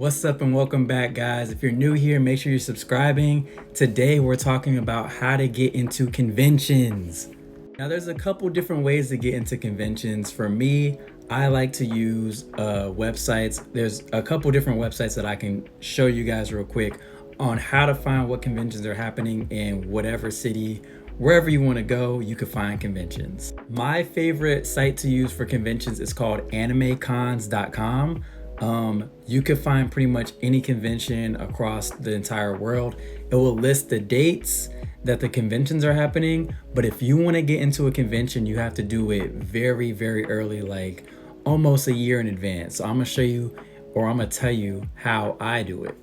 What's up and welcome back, guys. If you're new here, make sure you're subscribing. Today we're talking about how to get into conventions. Now there's a couple different ways to get into conventions. For me, I like to use websites. There's a couple different websites that I can show you guys real quick on how to find what conventions are happening in whatever city. Wherever you want to go, you can find conventions. My favorite site to use for conventions is called animecons.com. You could find pretty much any convention across the entire world. It will list the dates that the conventions are happening, but if you want to get into a convention, you have to do it very, very early, like almost a year in advance. So I'm gonna show you, or I'm gonna tell you how I do it.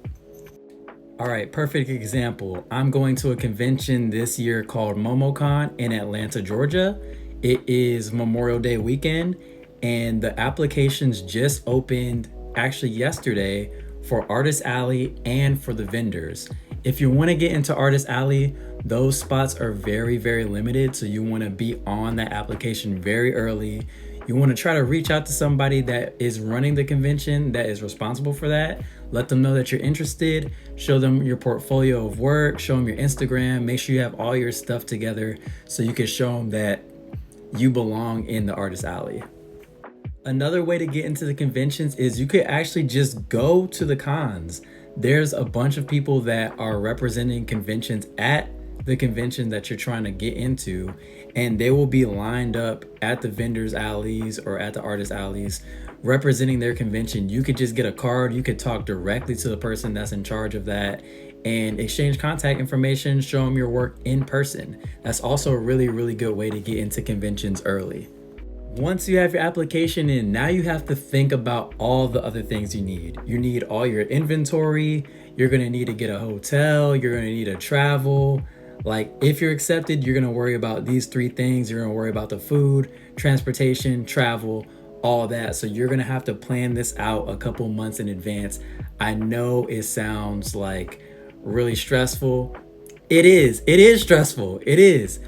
All right, perfect example. I'm going to a convention this year called MomoCon in Atlanta, Georgia. It is Memorial Day weekend, and the applications just opened actually yesterday for Artist Alley and for the vendors. If you want to get into Artist Alley, those spots are very, very limited. So you want to be on that application very early. You want to try to reach out to somebody that is running the convention, that is responsible for that. Let them know that you're interested. Show them your portfolio of work. Show them your Instagram. Make sure you have all your stuff together so you can show them that you belong in the Artist Alley. Another way to get into the conventions is you could actually just go to the cons. There's a bunch of people that are representing conventions at the convention that you're trying to get into, and they will be lined up at the vendors alleys or at the artist alleys representing their convention. You could just get a card. You could talk directly to the person that's in charge of that and exchange contact information, show them your work in person. That's also a really, really good way to get into conventions early. Once you have your application in, now you have to think about all the other things you need. You need all your inventory. You're gonna need to get a hotel. You're gonna need to travel. Like if you're accepted, you're gonna worry about these three things. You're gonna worry about the food, transportation, travel, all that. So you're gonna have to plan this out a couple months in advance. I know it sounds like really stressful. It is stressful. It is.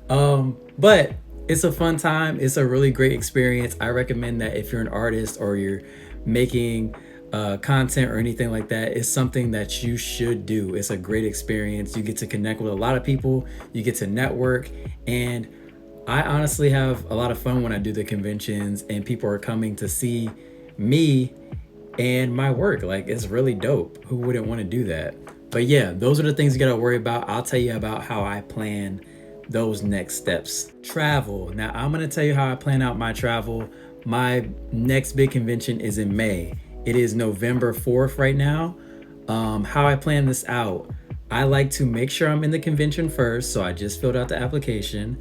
But it's a fun time. It's a really great experience. I recommend that if you're an artist or you're making content or anything like that, it's something that you should do. It's a great experience. You get to connect with a lot of people. You get to network. And I honestly have a lot of fun when I do the conventions and people are coming to see me and my work. Like, it's really dope. Who wouldn't want to do that? But yeah, those are the things you got to worry about. I'll tell you about how I plan those next steps. Travel. Now I'm going to tell you how I plan out my travel. My next big convention is in May. It is November 4th right now. How I plan this out, I like to make sure I'm in the convention first. So I just filled out the application.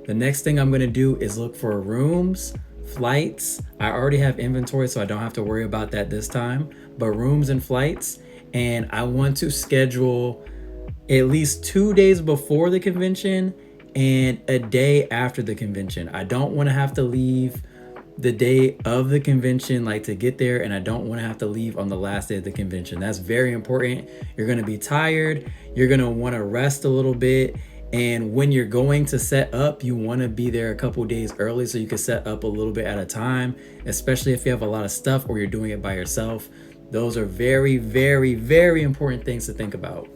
The next thing I'm going to do is look for rooms, flights. I already have inventory, so I don't have to worry about that this time, but rooms and flights. And I want to schedule at least 2 days before the convention and a day after the convention. I don't want to have to leave the day of the convention, like to get there, and I don't want to have to leave on the last day of the convention. That's very important. You're going to be tired. You're going to want to rest a little bit. And when you're going to set up, you want to be there a couple days early so you can set up a little bit at a time, especially if you have a lot of stuff or you're doing it by yourself. Those are very, very, very important things to think about.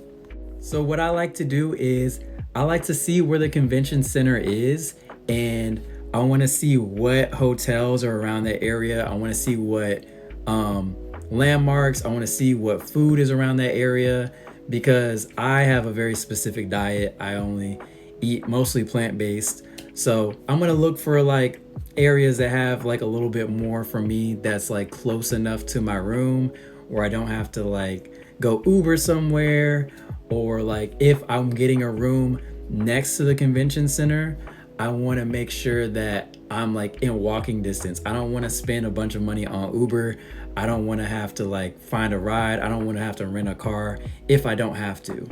So what I like to do is I like to see where the convention center is, and I want to see what hotels are around that area. I want to see what landmarks. I want to see what food is around that area, because I have a very specific diet. I only eat mostly plant-based. So I'm going to look for like areas that have like a little bit more for me, that's like close enough to my room where I don't have to like go Uber somewhere. Or like if I'm getting a room next to the convention center, I want to make sure that I'm like in walking distance. I don't want to spend a bunch of money on Uber. I don't want to have to like find a ride. I don't want to have to rent a car if I don't have to.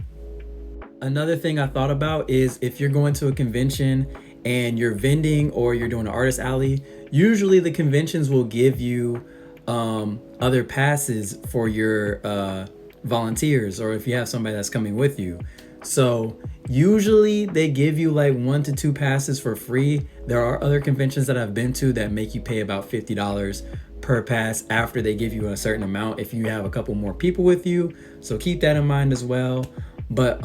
Another thing I thought about is if you're going to a convention and you're vending or you're doing an artist alley, usually the conventions will give you other passes for your volunteers, or if you have somebody that's coming with you. So usually they give you like 1 to 2 passes for free. There are other conventions that I've been to that make you pay about $50 per pass after they give you a certain amount if you have a couple more people with you. So keep that in mind as well. But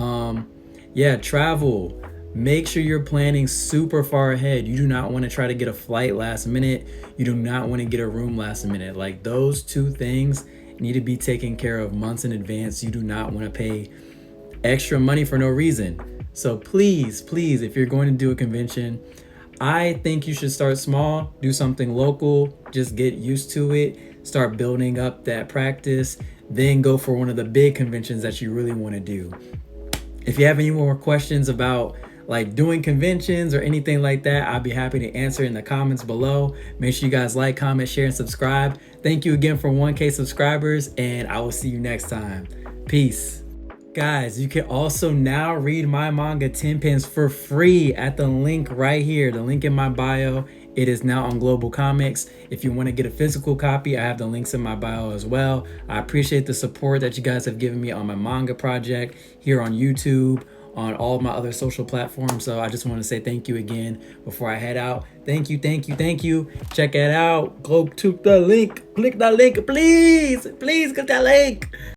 yeah, travel. Make sure you're planning super far ahead. You do not want to try to get a flight last minute. You do not want to get a room last minute. Like, those two things need to be taken care of months in advance. You do not want to pay extra money for no reason. So please, please, if you're going to do a convention, I think you should start small, do something local, just get used to it, start building up that practice, then go for one of the big conventions that you really want to do. If you have any more questions about like doing conventions or anything like that, I'll be happy to answer in the comments below. Make sure you guys like, comment, share, and subscribe. Thank you again for 1K subscribers, and I will see you next time. Peace. Guys, you can also now read my manga 10 pins for free at the link right here, the link in my bio. It is now on Global Comics. If you want to get a physical copy, I have the links in my bio as well. I appreciate the support that you guys have given me on my manga project, here on YouTube, on all of my other social platforms. So I just want to say thank you again before I head out. Thank you, thank you, thank you. Check it out. Go to the link. Click that link, please. Please click that link.